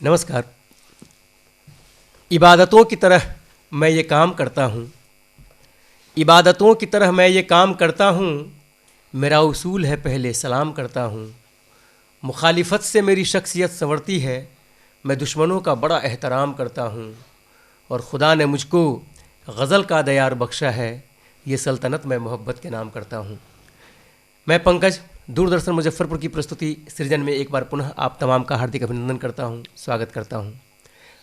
नमस्कार। इबादतों की तरह मैं ये काम करता हूँ, इबादतों की तरह मैं ये काम करता हूँ, मेरा उसूल है पहले सलाम करता हूँ। मुखालिफत से मेरी शख्सियत संवरती है, मैं दुश्मनों का बड़ा एहतराम करता हूँ। और खुदा ने मुझको गज़ल का दयार बख्शा है, ये सल्तनत मैं मोहब्बत के नाम करता हूँ। मैं पंकज दूरदर्शन मुजफ्फरपुर की प्रस्तुति सृजन में एक बार पुनः आप तमाम का हार्दिक अभिनंदन करता हूँ, स्वागत करता हूँ।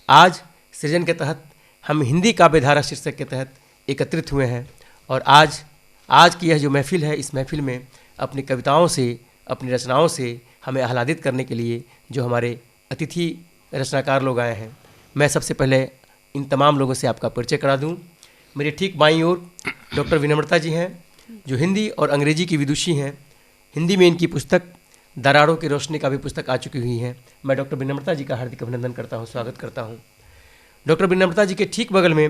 आज सृजन के तहत हम हिंदी काव्यधारा शीर्षक के तहत एकत्रित हुए हैं और आज की यह जो महफिल है, इस महफिल में अपनी कविताओं से, अपनी रचनाओं से हमें आह्लादित करने के लिए जो हमारे अतिथि रचनाकार लोग आए हैं, मैं सबसे पहले इन तमाम लोगों से आपका परिचय करा दूँ। मेरे ठीक बाईं ओर डॉक्टर विनम्रता जी हैं, जो हिंदी और अंग्रेजी की विदुषी हैं। हिंदी में इनकी पुस्तक दरारों की रोशनी का भी पुस्तक आ चुकी हुई है। मैं डॉक्टर विनम्रता जी का हार्दिक अभिनंदन करता हूँ, स्वागत करता हूँ। डॉक्टर विनम्रता जी के ठीक बगल में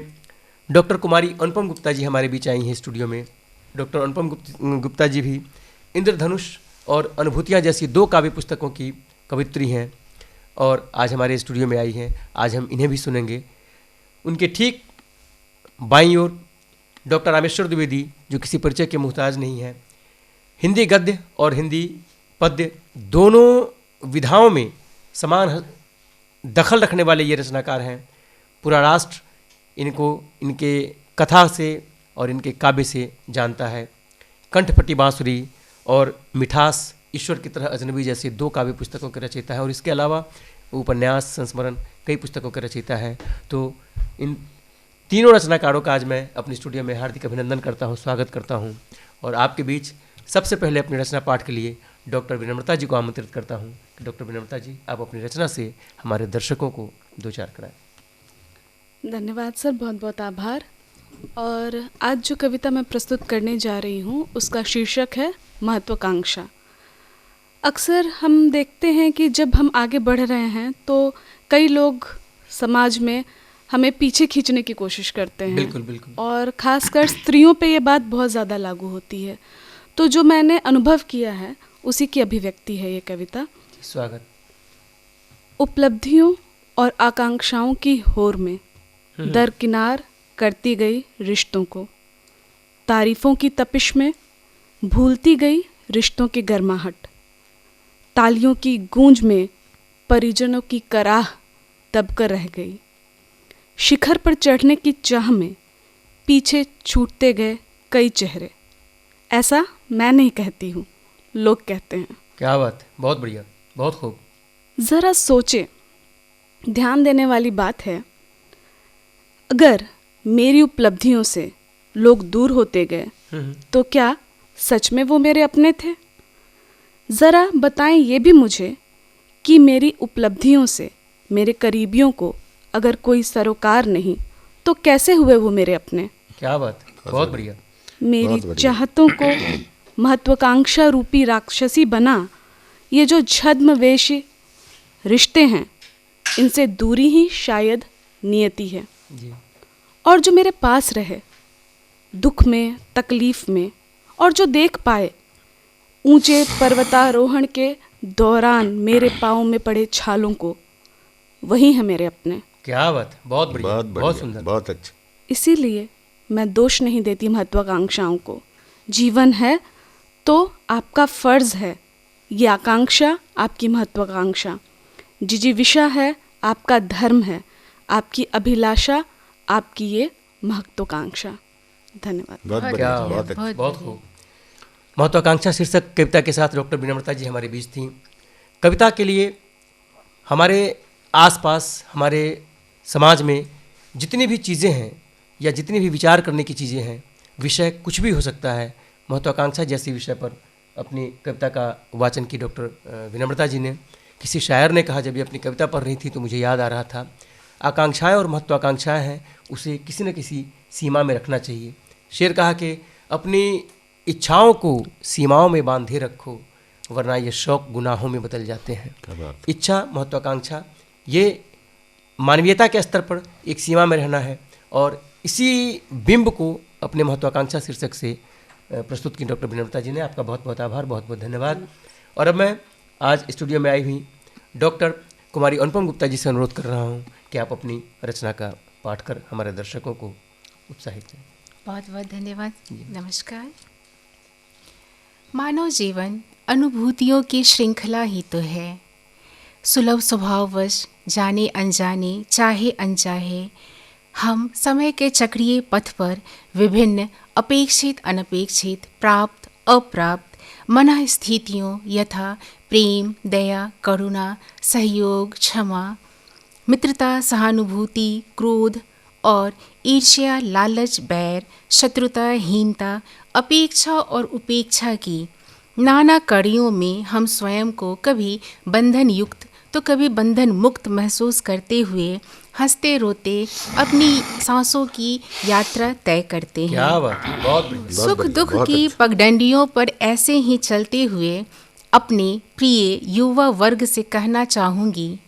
डॉक्टर कुमारी अनुपम गुप्ता जी हमारे बीच आई हैं स्टूडियो में। डॉक्टर अनुपम गुप्ता जी भी इंद्रधनुष और अनुभूतियाँ जैसी 2 काव्य पुस्तकों की कवित्री हैं और आज हमारे स्टूडियो में आई हैं। आज हम इन्हें भी सुनेंगे। उनके ठीक बाईं ओर डॉक्टर रामेश्वर द्विवेदी, जो किसी परिचय के मुहताज नहीं है। हिंदी गद्य और हिंदी पद्य दोनों विधाओं में समान दखल रखने वाले ये रचनाकार हैं। पूरा राष्ट्र इनको इनके कथा से और इनके काव्य से जानता है। कंठफटी बांसुरी और मिठास ईश्वर की तरह अजनबी जैसे 2 काव्य पुस्तकों के रचयिता है और इसके अलावा उपन्यास, संस्मरण, कई पुस्तकों के रचयिता है। तो इन तीनों रचनाकारों का आज मैं अपने स्टूडियो में हार्दिक अभिनंदन करता हूँ, स्वागत करता हूँ। और आपके बीच सबसे पहले अपनी रचना पाठ के लिए डॉक्टर विनम्रता जी को आमंत्रित करता हूँ कि डॉक्टर विनम्रता जी, आप अपनी रचना से हमारे दर्शकों को 2-4 कराएं। धन्यवाद सर, बहुत बहुत आभार। और आज जो कविता मैं प्रस्तुत करने जा रही हूँ उसका शीर्षक है महत्वाकांक्षा। अक्सर हम देखते हैं कि जब हम आगे बढ़ रहे हैं तो कई लोग समाज में हमें पीछे खींचने की कोशिश करते हैं। बिल्कुल बिल्कुल। और ख़ासकर स्त्रियों पे ये बात बहुत ज़्यादा लागू होती है। तो जो मैंने अनुभव किया है उसी की अभिव्यक्ति है ये कविता। स्वागत। उपलब्धियों और आकांक्षाओं की होर में दरकिनार करती गई रिश्तों को, तारीफ़ों की तपिश में भूलती गई रिश्तों की गर्माहट, तालियों की गूंज में परिजनों की कराह दबकर रह गई, शिखर पर चढ़ने की चाह में पीछे छूटते गए कई चेहरे। ऐसा मैं नहीं कहती हूँ, लोग कहते हैं। क्या बात, बहुत बढ़िया, बहुत खूब। ज़रा सोचे, ध्यान देने वाली बात है। अगर मेरी उपलब्धियों से लोग दूर होते गए तो क्या सच में वो मेरे अपने थे? ज़रा बताएं ये भी मुझे कि मेरी उपलब्धियों से मेरे करीबियों को अगर कोई सरोकार नहीं तो कैसे हुए वो मेरे अपने? क्या बात, बहुत बढ़िया। मेरी चाहतों को महत्वाकांक्षा रूपी राक्षसी बना ये जो छद्मवेशी रिश्ते हैं, इनसे दूरी ही शायद नियति है जी। और जो मेरे पास रहे दुख में, तकलीफ में, और जो देख पाए ऊंचे पर्वतारोहण के दौरान मेरे पाँव में पड़े छालों को, वही है मेरे अपने। क्या बात, बहुत बढ़िया, बहुत सुंदर, बहुत अच्छा। इसीलिए मैं दोष नहीं देती महत्वाकांक्षाओं को। जीवन है तो आपका फर्ज है ये आकांक्षा, आपकी महत्वाकांक्षा। जिजीविषा है, आपका धर्म है, आपकी अभिलाषा, आपकी ये महत्वाकांक्षा। धन्यवाद। बहुत खूब। महत्वाकांक्षा शीर्षक कविता के साथ डॉक्टर विनम्रता जी हमारे बीच थी। कविता के लिए हमारे आसपास, हमारे समाज में जितनी भी चीज़ें हैं या जितनी भी विचार करने की चीज़ें हैं, विषय कुछ भी हो सकता है। महत्वाकांक्षा जैसी विषय पर अपनी कविता का वाचन की डॉक्टर विनम्रता जी ने। किसी शायर ने कहा, जब ये अपनी कविता पढ़ रही थी तो मुझे याद आ रहा था, आकांक्षाएं और महत्वाकांक्षाएं हैं, उसे किसी न किसी सीमा में रखना चाहिए। शेर कहा कि अपनी इच्छाओं को सीमाओं में बांधे रखो, वरना ये शौक गुनाहों में बदल जाते हैं। इच्छा, महत्वाकांक्षा, ये मानवीयता के स्तर पर एक सीमा में रहना है और इसी बिंब को अपने महत्वाकांक्षा शीर्षक से प्रस्तुत की डॉक्टर विनम्रता जी ने। आपका बहुत बहुत आभार, बहुत बहुत धन्यवाद। और अब मैं आज स्टूडियो में आई हुई डॉक्टर कुमारी अनुपम गुप्ता जी से अनुरोध कर रहा हूँ कि आप अपनी रचना का पाठ कर हमारे दर्शकों को उत्साहित करें। बहुत बहुत धन्यवाद। नमस्कार। मानव जीवन अनुभूतियों की श्रृंखला ही तो है। सुलभ स्वभाववश जाने अनजाने चाहे अनचाहे हम समय के चक्रीय पथ पर विभिन्न अपेक्षित अनपेक्षित प्राप्त अप्राप्त मन स्थितियों यथा प्रेम दया करुणा सहयोग क्षमा मित्रता सहानुभूति क्रोध और ईर्ष्या लालच बैर शत्रुता हीनता अपेक्षा और उपेक्षा की नाना कड़ियों में हम स्वयं को कभी बंधन युक्त तो कभी बंधन मुक्त महसूस करते हुए हंसते रोते अपनी सांसों की यात्रा तय करते हैं। क्या बात है, बहुत बढ़िया। सुख दुख की पगडंडियों पर ऐसे ही चलते हुए अपने प्रिय युवा वर्ग से कहना चाहूँगी,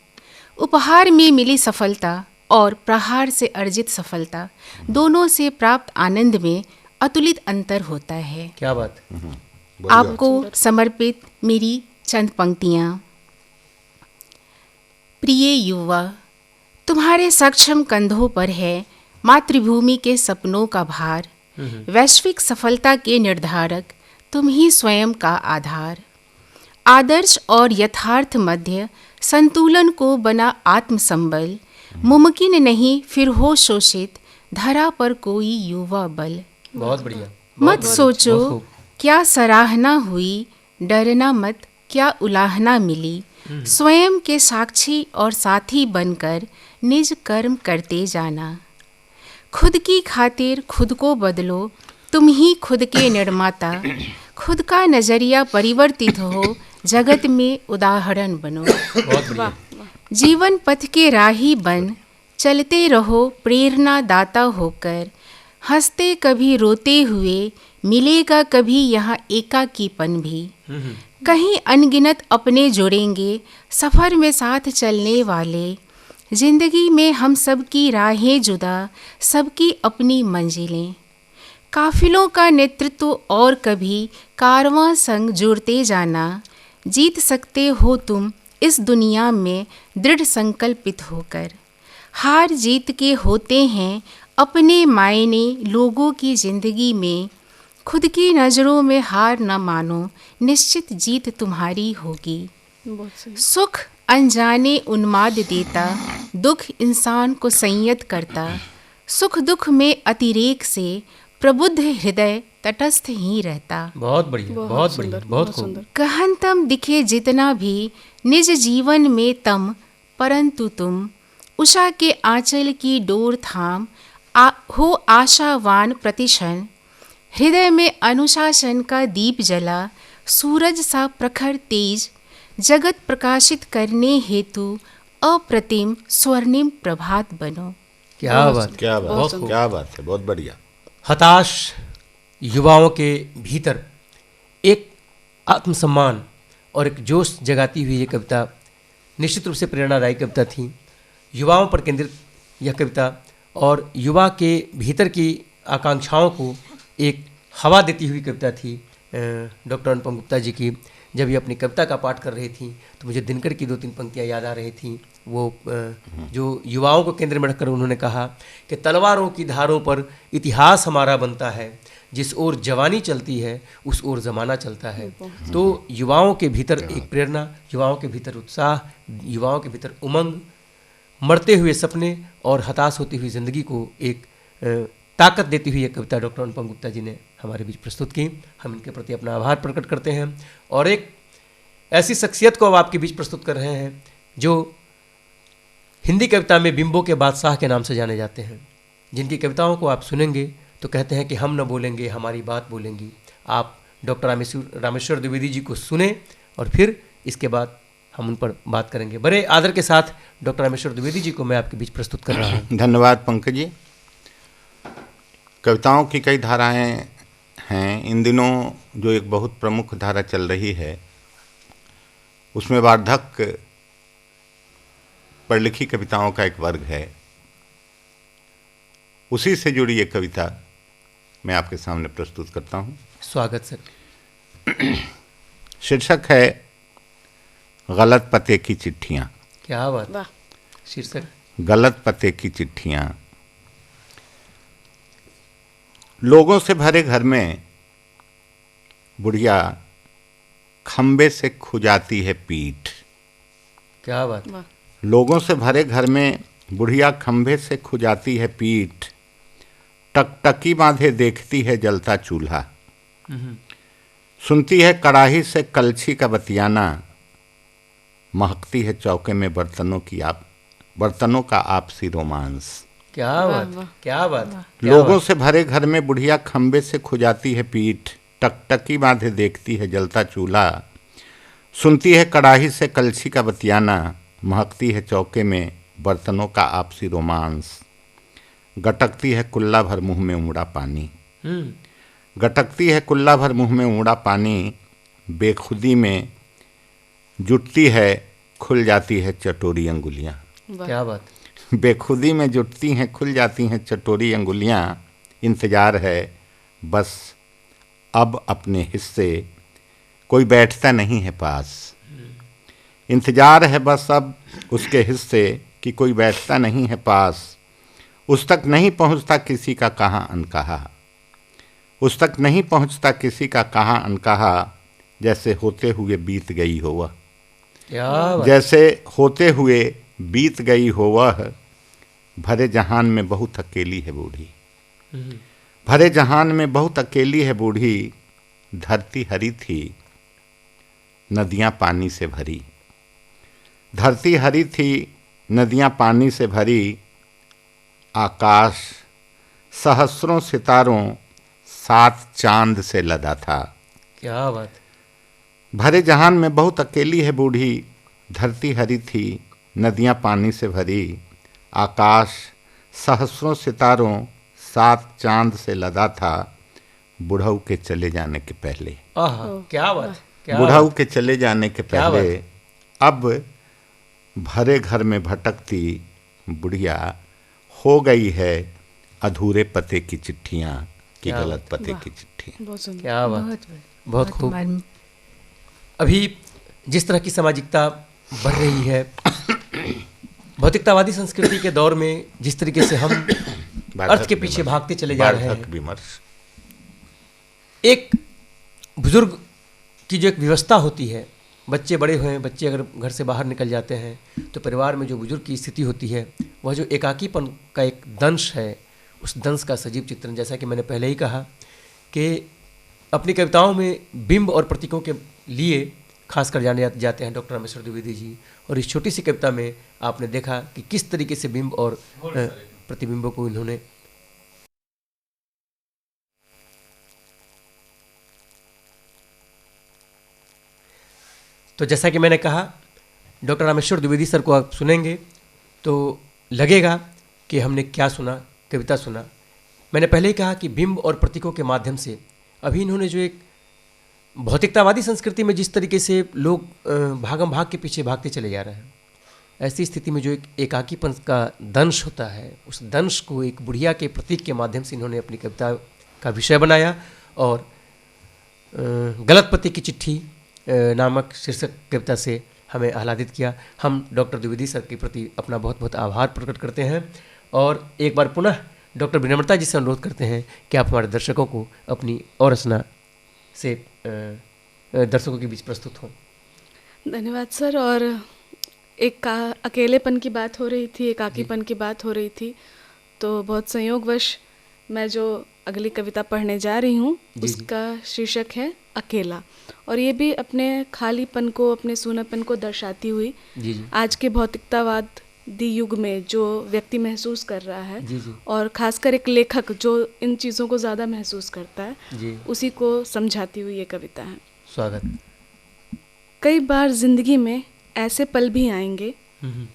उपहार में मिली सफलता और प्रहार से अर्जित सफलता दोनों से प्राप्त आनंद में अतुलित अंतर होता है। क्या बात है। आपको समर्पित मेरी चंद पंक्तियाँ। प्रिय युवा, तुम्हारे सक्षम कंधों पर है मातृभूमि के सपनों का भार। वैश्विक सफलता के निर्धारक तुम ही स्वयं का आधार। आदर्श और यथार्थ मध्य संतुलन को बना आत्मसंबल। मुमकिन नहीं फिर हो शोषित धरा पर कोई युवा बल। बहुत बढ़िया। मत सोचो क्या सराहना हुई, डरना मत क्या उलाहना मिली। स्वयं के साक्षी और साथी बनकर निज कर्म करते जाना। खुद की खातिर खुद को बदलो, तुम ही खुद के निर्माता। खुद का नजरिया परिवर्तित हो, जगत में उदाहरण बनो। जीवन पथ के राही बन, चलते रहो प्रेरणा दाता होकर। हंसते कभी रोते हुए, मिलेगा कभी यहाँ एकाकीपन भी। कहीं अनगिनत अपने जुड़ेंगे, सफ़र में साथ चलने वाले। जिंदगी में हम सबकी राहें जुदा, सबकी अपनी मंजिलें। काफिलों का नेतृत्व और कभी कारवां संग जुड़ते जाना। जीत सकते हो तुम इस दुनिया में दृढ़ संकल्पित होकर। हार जीत के होते हैं अपने मायने लोगों की जिंदगी में। खुद की नज़रों में हार न मानो, निश्चित जीत तुम्हारी होगी। सुख अनजाने उन्माद देता, दुख इंसान को संयत करता। सुख दुख में अतिरेक से प्रबुद्ध हृदय तटस्थ ही रहता। बहुत बढ़िया, बहुत बढ़िया, बहुत खूब। गहनतम दिखे जितना भी निज जीवन में तम, परंतु तुम उषा के आंचल की डोर थाम हो आशावान प्रतिक्षण। हृदय में अनुशासन का दीप जला, सूरज सा प्रखर तेज। जगत प्रकाशित करने हेतु अप्रतिम स्वर्णिम प्रभात बनो। क्या बात, क्या बात, क्या बात है, बहुत बढ़िया। हताश युवाओं के भीतर एक आत्मसम्मान और एक जोश जगाती हुई ये कविता निश्चित रूप से प्रेरणादायी कविता थी। युवाओं पर केंद्रित यह कविता और युवा के भीतर की आकांक्षाओं को एक हवा देती हुई कविता थी। डॉक्टर अनुपम गुप्ता जी की जब ये अपनी कविता का पाठ कर रही थी तो मुझे दिनकर की 2-3 पंक्तियाँ याद आ रही थी। वो जो युवाओं को केंद्र में रखकर उन्होंने कहा कि तलवारों की धारों पर इतिहास हमारा बनता है, जिस ओर जवानी चलती है उस ओर ज़माना चलता है। तो युवाओं के भीतर एक प्रेरणा, युवाओं के भीतर उत्साह, युवाओं के भीतर उमंग, मरते हुए सपने और हताश होती हुई ज़िंदगी को एक ताकत देती हुई एक कविता डॉक्टर अनुपम गुप्ता जी ने हमारे बीच प्रस्तुत की। हम इनके प्रति अपना आभार प्रकट करते हैं और एक ऐसी शख्सियत को अब आपके बीच प्रस्तुत कर रहे हैं जो हिंदी कविता में बिंबों के बादशाह के नाम से जाने जाते हैं, जिनकी कविताओं को आप सुनेंगे तो कहते हैं कि हम न बोलेंगे हमारी बात बोलेंगी। आप डॉक्टर रामेश्वर द्विवेदी जी को सुने और फिर इसके बाद हम उन पर बात करेंगे। बड़े आदर के साथ डॉक्टर रामेश्वर द्विवेदी जी को मैं आपके बीच प्रस्तुत कर रहा हूँ। धन्यवाद पंकज जी। कविताओं की कई धाराएं हैं। इन दिनों जो एक बहुत प्रमुख धारा चल रही है उसमें वार्धक्य पर लिखी कविताओं का एक वर्ग है। उसी से जुड़ी एक कविता मैं आपके सामने प्रस्तुत करता हूँ। स्वागत सर। शीर्षक है गलत पते की चिट्ठियाँ। क्या बात। वाह। शीर्षक गलत पते की चिट्ठियां। लोगों से भरे घर में बुढ़िया खंबे से खुजाती है पीठ। क्या बात। वाह। लोगों से भरे घर में बुढ़िया खंबे से खुजाती है पीठ, टकटकी बांधे देखती है जलता चूल्हा, सुनती है कड़ाही से कलछी का बतियाना, महकती है चौके में बर्तनों का आपसी रोमांस। क्या वाह, बात। वाह। क्या बात। क्या लोगों बात। से भरे घर में बुढ़िया खंबे से खुजाती है पीठ, टकटकी बांधे देखती है जलता चूल्हा, सुनती है कड़ाही से कलछी का बतियाना, महकती है चौके में बर्तनों का आपसी रोमांस, गटकती है कुल्ला भर मुंह में उमड़ा पानी। गटकती है कुल्ला भर मुंह में उमड़ा पानी, बेखुदी में जुटती है खुल जाती है चटोरी अंगुलियां। क्या बात। बेखुदी में जुटती हैं खुल जाती हैं चटोरी अंगुलियां, इंतजार है बस अब अपने हिस्से, कोई बैठता नहीं है पास। इंतजार है बस अब उसके हिस्से कि कोई बैठता नहीं है पास, उस तक नहीं पहुंचता किसी का कहाँ अनकहा, उस तक नहीं पहुंचता किसी का कहाँ अनकहा, जैसे होते हुए बीत गई हो वह। क्या बात। जैसे होते हुए बीत गई हो वह, भरे जहान में बहुत अकेली है बूढ़ी। भरे जहान में बहुत अकेली है बूढ़ी, धरती हरी थी नदियां पानी से भरी। धरती हरी थी नदियां पानी से भरी, आकाश सहस्रों सितारों 7 चांद से लदा था। क्या बात। भरे जहान में बहुत अकेली है बूढ़ी, धरती हरी थी नदियां पानी से भरी, आकाश सहस्रों सितारों 7 चांद से लदा था, बुढ़ऊ के चले जाने के पहले। आहा। क्या बात। क्या बुढ़ऊ बात। के चले जाने के क्या पहले अब भरे घर में भटकती बुढ़िया हो गई है अधूरे पते की चिट्ठियां कि क्या गलत पते की चिट्ठियां। बहुत सुंदर। क्या बात। बहुत खूब। मर्म। अभी जिस तरह की सामाजिकता बढ़ रही है, भौतिकतावादी संस्कृति के दौर में जिस तरीके से हम अर्थ के पीछे भागते चले जा रहे हैं, विमर्श। एक बुजुर्ग की जो एक व्यवस्था होती है, बच्चे बड़े हुए, बच्चे अगर घर से बाहर निकल जाते हैं तो परिवार में जो बुजुर्ग की स्थिति होती है, वह जो एकाकीपन का एक दंश है, उस दंश का सजीव चित्रण, जैसा कि मैंने पहले ही कहा कि अपनी कविताओं में बिंब और प्रतीकों के लिए खास कर जाने जाते हैं डॉक्टर रामेश्वर द्विवेदी जी। और इस छोटी सी कविता में आपने देखा कि किस तरीके से बिंब और प्रतिबिंबों को इन्होंने तो जैसा कि मैंने कहा, डॉक्टर रामेश्वर द्विवेदी सर को आप सुनेंगे तो लगेगा कि हमने क्या सुना, कविता सुना। मैंने पहले ही कहा कि बिंब और प्रतीकों के माध्यम से अभी इन्होंने जो एक भौतिकतावादी संस्कृति में जिस तरीके से लोग भागम भाग के पीछे भागते चले जा रहे हैं, ऐसी स्थिति में जो एक एकाकीपन का दंश होता है, उस दंश को एक बुढ़िया के प्रतीक के माध्यम से इन्होंने अपनी कविता का विषय बनाया और गलत पते की चिट्ठी नामक शीर्षक कविता से हमें आह्लादित किया। हम डॉक्टर द्विवेदी सर के प्रति अपना बहुत बहुत आभार प्रकट करते हैं और एक बार पुनः डॉक्टर विनम्रता जी से अनुरोध करते हैं कि आप हमारे दर्शकों को अपनी और रचना से दर्शकों के बीच प्रस्तुत हों। धन्यवाद सर। और एक अकेलेपन की बात हो रही थी, एकाकीपन की बात हो रही थी, तो बहुत संयोगवश मैं जो अगली कविता पढ़ने जा रही हूँ उसका शीर्षक है अकेला, और ये भी अपने खालीपन को, अपने सूनापन को दर्शाती हुई आज के भौतिकतावादी युग में जो व्यक्ति महसूस कर रहा है और खासकर एक लेखक जो इन चीज़ों को ज़्यादा महसूस करता है, उसी को समझाती हुई ये कविता है। स्वागत। कई बार जिंदगी में ऐसे पल भी आएंगे,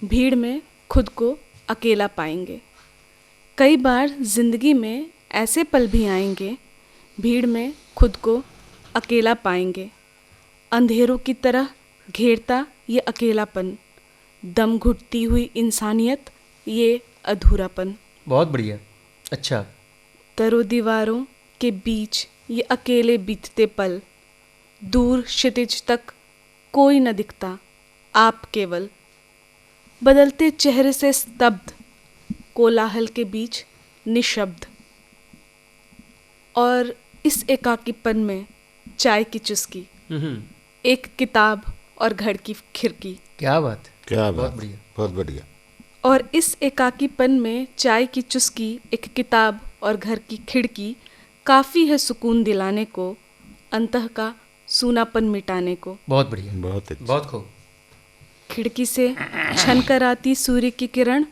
भीड़ में खुद को अकेला पाएंगे। कई बार जिंदगी में ऐसे पल भी आएंगे, भीड़ में खुद को अकेला पाएंगे। अंधेरों की तरह घेरता ये अकेलापन, दम घुटती हुई इंसानियत, ये अधूरापन। बहुत बढ़िया। अच्छा। दरो दीवारों के बीच ये अकेले बीतते पल, दूर क्षितिज तक कोई न दिखता, आप केवल। बदलते चेहरे से स्तब्ध, कोलाहल के बीच निशब्द। और इस एकाकीपन में चाय की चुस्की, एक किताब और घर की खिड़की। क्या बात, क्या बहुत बात, बढ़िया। बहुत बढ़िया। और इस एकाकीपन में चाय की चुस्की, एक किताब और घर की खिड़की काफ़ी है सुकून दिलाने को, अंतः का सूनापन मिटाने को। बहुत बढ़िया, बहुत अच्छा। बहुत खूब। खिड़की से छन कर आती सूर्य की किरण,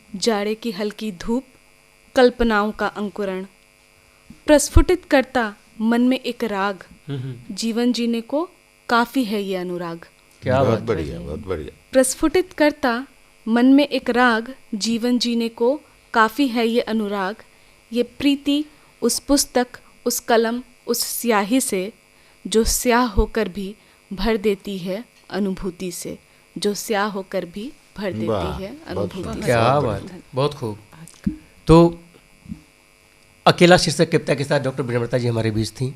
जाड़े की हल्की धूप, कल्पनाओं का अंकुरण प्रस्फुटित करता मन में एक राग। जीवन जीने को काफ़ी है ये अनुराग। क्या बहुत बात, बढ़िया, बहुत बढ़िया। प्रस्फुटित करता मन में एक राग, जीवन जीने को काफ़ी है ये अनुराग। ये प्रीति उस पुस्तक, उस कलम, उस स्याही से जो स्याह होकर भी भर देती है अनुभूति से, जो स्याह होकर भी भर देती वाह, है बहुत अनुभूति से। क्या बात, बहुत खूब। तो अकेला शीर्षक कविता के साथ डॉक्टर विनम्रता जी हमारे बीच थी।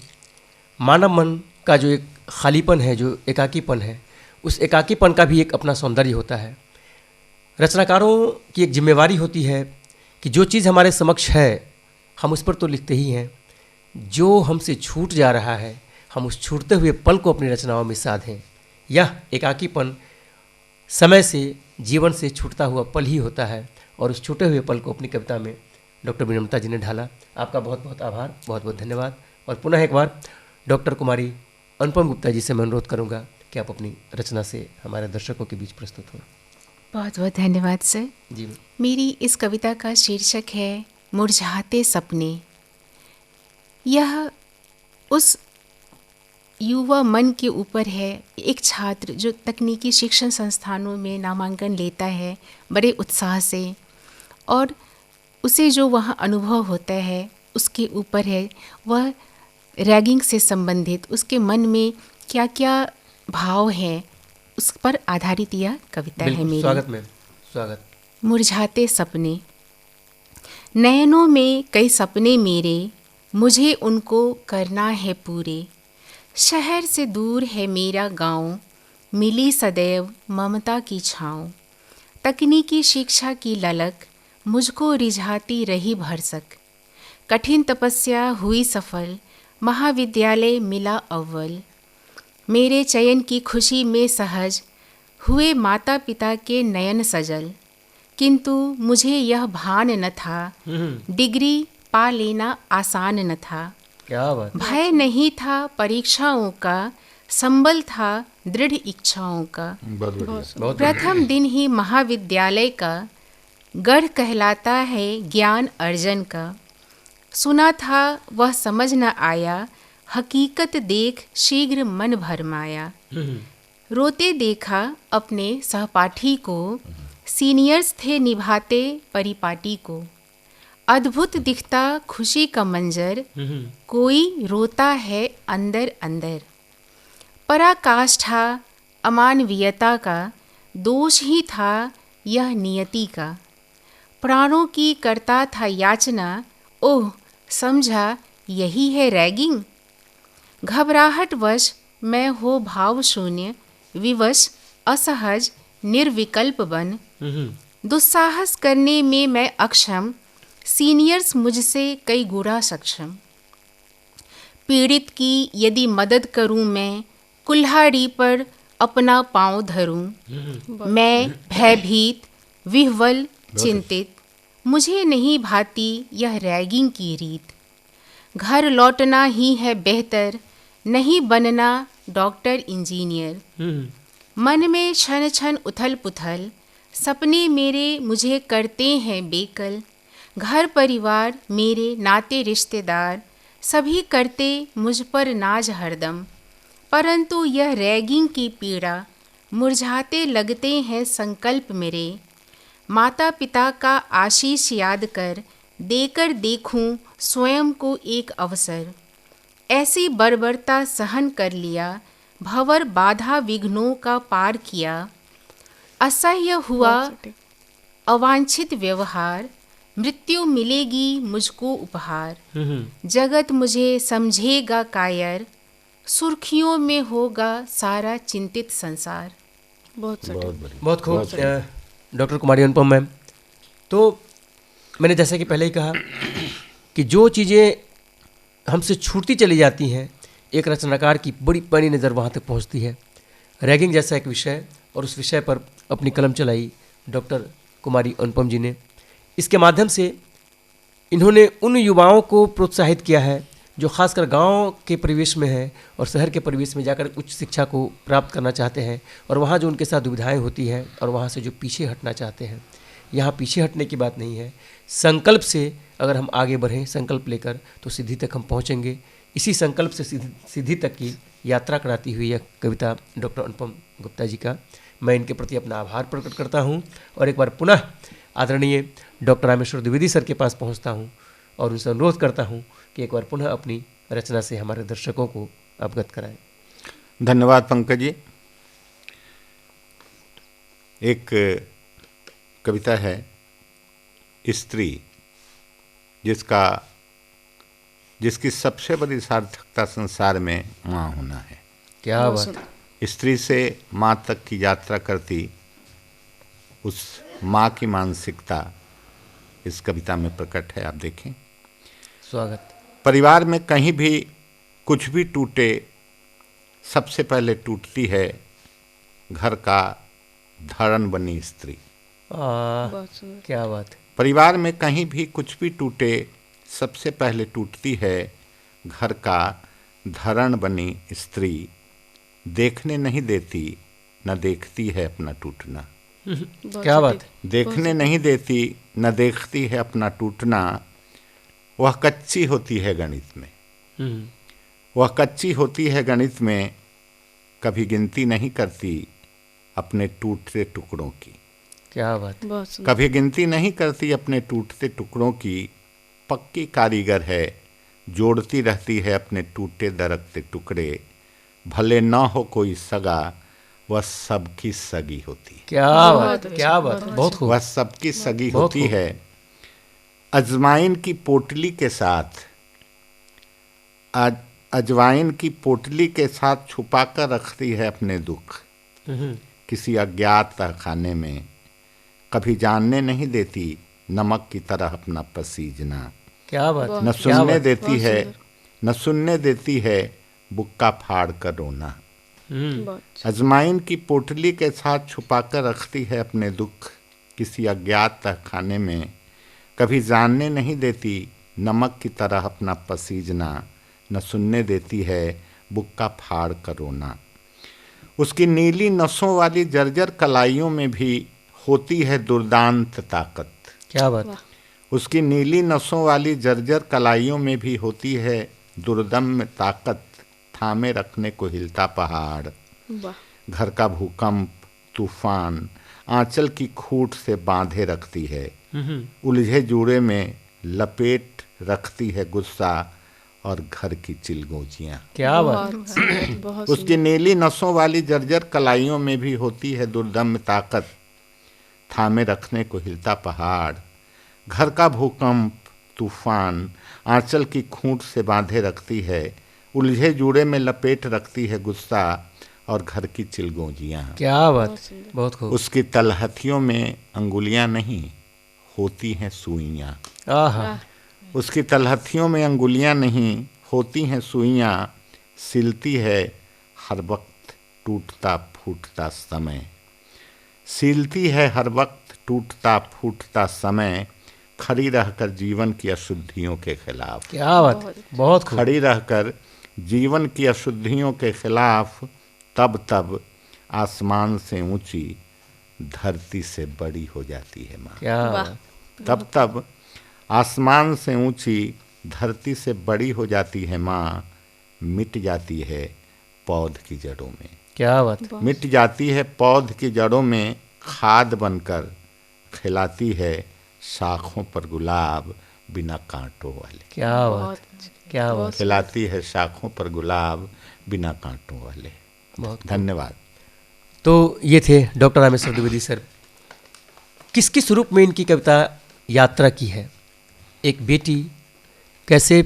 मानव मन का जो एक खालीपन है, जो एकाकीपन है, उस एकाकीपन का भी एक अपना सौंदर्य होता है। रचनाकारों की एक जिम्मेवारी होती है कि जो चीज़ हमारे समक्ष है हम उस पर तो लिखते ही हैं, जो हमसे छूट जा रहा है हम उस छूटते हुए पल को अपनी रचनाओं में साधें। यह एकाकीपन समय से, जीवन से छूटता हुआ पल ही होता है, और उस छूटे हुए पल को अपनी कविता में डॉक्टर विनम्रता जी ने ढाला। आपका बहुत बहुत आभार, बहुत बहुत धन्यवाद। और पुनः एक बार डॉक्टर कुमारी अनुपम गुप्ता जी से मैं अनुरोध करूंगा कि आप अपनी रचना से हमारे दर्शकों के बीच प्रस्तुत हों। बहुत बहुत धन्यवाद सर। जी। मेरी इस कविता का शीर्षक है मुरझाते सपने। यह उस युवा मन के ऊपर है, एक छात्र जो तकनीकी शिक्षण संस्थानों में नामांकन लेता है बड़े उत्साह से, और उसे जो वहाँ अनुभव होता है उसके ऊपर है। वह रैगिंग से संबंधित उसके मन में क्या क्या भाव हैं उस पर आधारित यह कविता है बिल्कुल, मेरी। स्वागत मैम, स्वागत। मुरझाते सपने। नयनों में कई सपने मेरे, मुझे उनको करना है पूरे। शहर से दूर है मेरा गांव, मिली सदैव ममता की छाँव। तकनीकी शिक्षा की ललक मुझको रिझाती रही भरसक। कठिन तपस्या हुई सफल, महाविद्यालय मिला अव्वल। मेरे चयन की खुशी में सहज हुए माता पिता के नयन सजल। किंतु मुझे यह भान न था, डिग्री पा लेना आसान न था। क्या बात, भय नहीं था परीक्षाओं का, संबल था दृढ़ इच्छाओं का। बहुत बढ़िया। बहुत प्रथम दिन ही महाविद्यालय का गढ़ कहलाता है ज्ञान अर्जन का। सुना था वह समझ न आया, हकीकत देख शीघ्र मन भरमाया। रोते देखा अपने सहपाठी को, सीनियर्स थे निभाते परिपाटी को। अद्भुत दिखता खुशी का मंजर, कोई रोता है अंदर अंदर। पराकाष्ठा अमानवीयता का, दोष ही था यह नियति का। प्राणों की करता था याचना, ओह समझा यही है रैगिंग। घबराहटवश मैं हो भाव शून्य, विवश असहज निर्विकल्प बन। दुस्साहस करने में मैं अक्षम, सीनियर्स मुझसे कई गुना सक्षम। पीड़ित की यदि मदद करूं मैं, कुल्हाड़ी पर अपना पांव धरूं। मैं भयभीत विह्वल चिंतित, मुझे नहीं भाती यह रैगिंग की रीत। घर लौटना ही है बेहतर, नहीं बनना डॉक्टर इंजीनियर। मन में क्षण क्षण उथल पुथल, सपने मेरे मुझे करते हैं बेकल। घर परिवार मेरे नाते रिश्तेदार, सभी करते मुझ पर नाज हरदम। परंतु यह रैगिंग की पीड़ा, मुरझाते लगते हैं संकल्प मेरे। माता पिता का आशीष याद कर, देकर देखूं स्वयं को एक अवसर। ऐसी बर्बरता सहन कर लिया, भंवर बाधा विघ्नों का पार किया। असह्य हुआ अवांछित व्यवहार, मृत्यु मिलेगी मुझको उपहार। जगत मुझे समझेगा कायर, सुर्खियों में होगा सारा चिंतित संसार। बहुत सटीक। बहुत खूब। डॉक्टर कुमारी अनुपम मैम, तो मैंने जैसा कि पहले ही कहा कि जो चीज़ें हमसे छूटती चली जाती हैं, एक रचनाकार की बड़ी पैनी नज़र वहाँ तक पहुँचती है। रैगिंग जैसा एक विषय, और उस विषय पर अपनी कलम चलाई डॉक्टर कुमारी अनुपम जी ने। इसके माध्यम से इन्होंने उन युवाओं को प्रोत्साहित किया है जो खासकर गांव के परिवेश में है और शहर के परिवेश में जाकर उच्च शिक्षा को प्राप्त करना चाहते हैं, और वहाँ जो उनके साथ दुविधाएं होती हैं और वहाँ से जो पीछे हटना चाहते हैं। यहाँ पीछे हटने की बात नहीं है, संकल्प से अगर हम आगे बढ़ें, संकल्प लेकर, तो सिद्धि तक हम पहुँचेंगे। इसी संकल्प से सिद्धि तक की यात्रा कराती हुई यह कविता डॉक्टर अनुपम गुप्ता जी का मैं इनके प्रति अपना आभार प्रकट करता हूँ, और एक बार पुनः आदरणीय डॉक्टर रामेश्वर द्विवेदी सर के पास पहुँचता हूँ और उनसे अनुरोध करता हूँ कि एक बार पुनः अपनी रचना से हमारे दर्शकों को अवगत कराएं। धन्यवाद पंकज जी। एक कविता है स्त्री, जिसकी सबसे बड़ी सार्थकता संसार में माँ होना है। क्या बात। स्त्री से माँ तक की यात्रा करती उस माँ की मानसिकता इस कविता में प्रकट है। आप देखें, स्वागत। परिवार में कहीं भी कुछ भी टूटे, सबसे पहले टूटती है घर का धरण बनी स्त्री। क्या बात। परिवार में कहीं भी कुछ भी टूटे, सबसे पहले टूटती है घर का धरण बनी स्त्री। देखने नहीं देती, न देखती है अपना टूटना। क्या बात। देखने नहीं देती, न देखती है अपना टूटना। वह कच्ची होती है गणित में, वह कच्ची होती है गणित में। कभी गिनती नहीं करती अपने टूटते टुकड़ों की। क्या बात। कभी गिनती नहीं करती अपने टूटते टुकड़ों की। पक्की कारीगर है, जोड़ती रहती है अपने टूटे दरकते टुकड़े। भले ना हो कोई सगा, वह सबकी सगी होती है। क्या बात, क्या बात, बहुत खूब। वह सबकी सगी होती है। अजवाइन की पोटली के साथ, अजवाइन की पोटली के साथ छुपा कर रखती है अपने दुख किसी अज्ञात तहखाने में। कभी जानने नहीं देती नमक की तरह अपना पसीजना। क्या बात। न सुनने देती है, न सुनने देती है बुक्का फाड़ कर रोना। अजमाइन की पोटली के साथ छुपा कर रखती है अपने दुख किसी अज्ञात तहखाने में। कभी जानने नहीं देती नमक की तरह अपना पसीजना। न सुनने देती है बुक्का फाड़ कर रोना। उसकी नीली नसों वाली जर्जर कलाइयों में भी होती है दुर्दांत ताकत। क्या बात। उसकी नीली नसों वाली जर्जर कलाइयों में भी होती है दुर्दम्य ताकत। थामे रखने को हिलता पहाड़, घर का भूकंप तूफान आंचल की खूंट से बांधे रखती है। उलझे जूड़े में लपेट रखती है गुस्सा और घर की चिलगोजियाँ। क्या बात। उसकी नीली नसों वाली जर्जर कलाइयों में भी होती है दुर्दम्य ताकत। थामे रखने को हिलता पहाड़, घर का भूकंप तूफान आंचल की खूंट से बांधे रखती है। उलझे जूड़े में लपेट रखती है गुस्सा और घर की चिलगोजियाँ। क्या बात, बहुत खूब। उसकी तलहथियों में अंगुलियाँ नहीं, होती हैं सुइयाँ। आहा। उसकी तलहथियों में अंगुलियाँ नहीं, होती हैं सुइयाँ। सिलती है हर वक्त टूटता फूटता समय। सिलती है हर वक्त टूटता फूटता समय। खड़ी रहकर जीवन की अशुद्धियों के खिलाफ। क्या बात, बहुत खूब। खड़ी रहकर जीवन की अशुद्धियों के खिलाफ। तब तब आसमान से ऊंची धरती से बड़ी हो जाती है माँ। क्या बात। तब तब आसमान से ऊंची धरती से बड़ी हो जाती है माँ। मिट जाती है पौध की जड़ों में। क्या बात। मिट जाती है पौध की जड़ों में। खाद बनकर खिलाती है शाखों पर गुलाब बिना कांटों वाले। क्या बात, क्या बात। खिलाती है शाखों पर गुलाब बिना कांटों वाले। बहुत धन्यवाद। तो ये थे डॉक्टर रामेश्वर द्विवेदी सर। किस किस रूप में इनकी कविता यात्रा की है। एक बेटी कैसे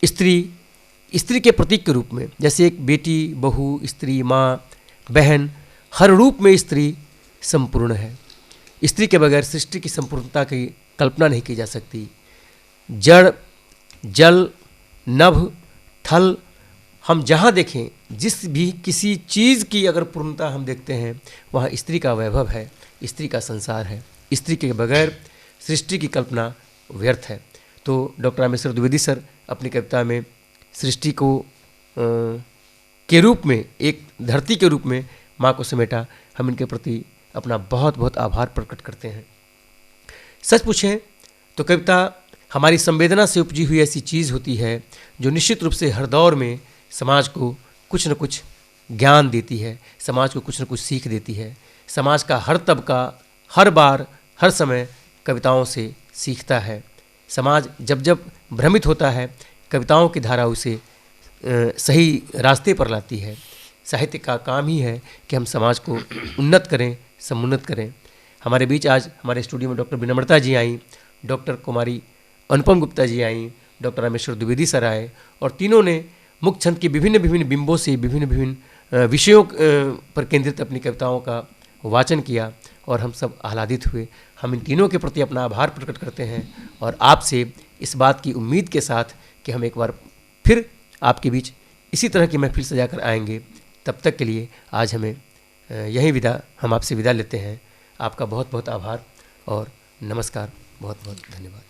स्त्री के प्रतीक के रूप में, जैसे एक बेटी, बहू, स्त्री, माँ, बहन, हर रूप में स्त्री संपूर्ण है। स्त्री के बगैर सृष्टि की संपूर्णता की कल्पना नहीं की जा सकती। जड़, जल, नभ, थल, हम जहाँ देखें, जिस भी किसी चीज़ की अगर पूर्णता हम देखते हैं, वहाँ स्त्री का वैभव है, स्त्री का संसार है। स्त्री के बगैर सृष्टि की कल्पना व्यर्थ है। तो डॉक्टर रामेश्वर द्विवेदी सर अपनी कविता में सृष्टि को के रूप में, एक धरती के रूप में माँ को समेटा। हम इनके प्रति अपना बहुत बहुत आभार प्रकट करते हैं। सच पूछें तो कविता हमारी संवेदना से उपजी हुई ऐसी चीज़ होती है जो निश्चित रूप से हर दौर में समाज को कुछ न कुछ ज्ञान देती है, समाज को कुछ न कुछ सीख देती है। समाज का हर तबका हर बार हर समय कविताओं से सीखता है। समाज जब जब भ्रमित होता है, कविताओं की धारा उसे सही रास्ते पर लाती है। साहित्य का काम ही है कि हम समाज को उन्नत करें, समुन्नत करें। हमारे बीच आज हमारे स्टूडियो में डॉक्टर विनम्रता जी आई, डॉक्टर कुमारी अनुपम गुप्ता जी आई, डॉक्टर रामेश्वर द्विवेदी सर आए, और तीनों ने मुक्त छंद के विभिन्न विभिन्न बिंबों से विभिन्न विषयों पर केंद्रित अपनी कविताओं का वाचन किया और हम सब आह्लादित हुए। हम इन तीनों के प्रति अपना आभार प्रकट करते हैं और आपसे इस बात की उम्मीद के साथ कि हम एक बार फिर आपके बीच इसी तरह की महफिल सजाकर आएंगे, तब तक के लिए आज हमें हम आपसे विदा लेते हैं। आपका बहुत बहुत आभार और नमस्कार। बहुत बहुत धन्यवाद।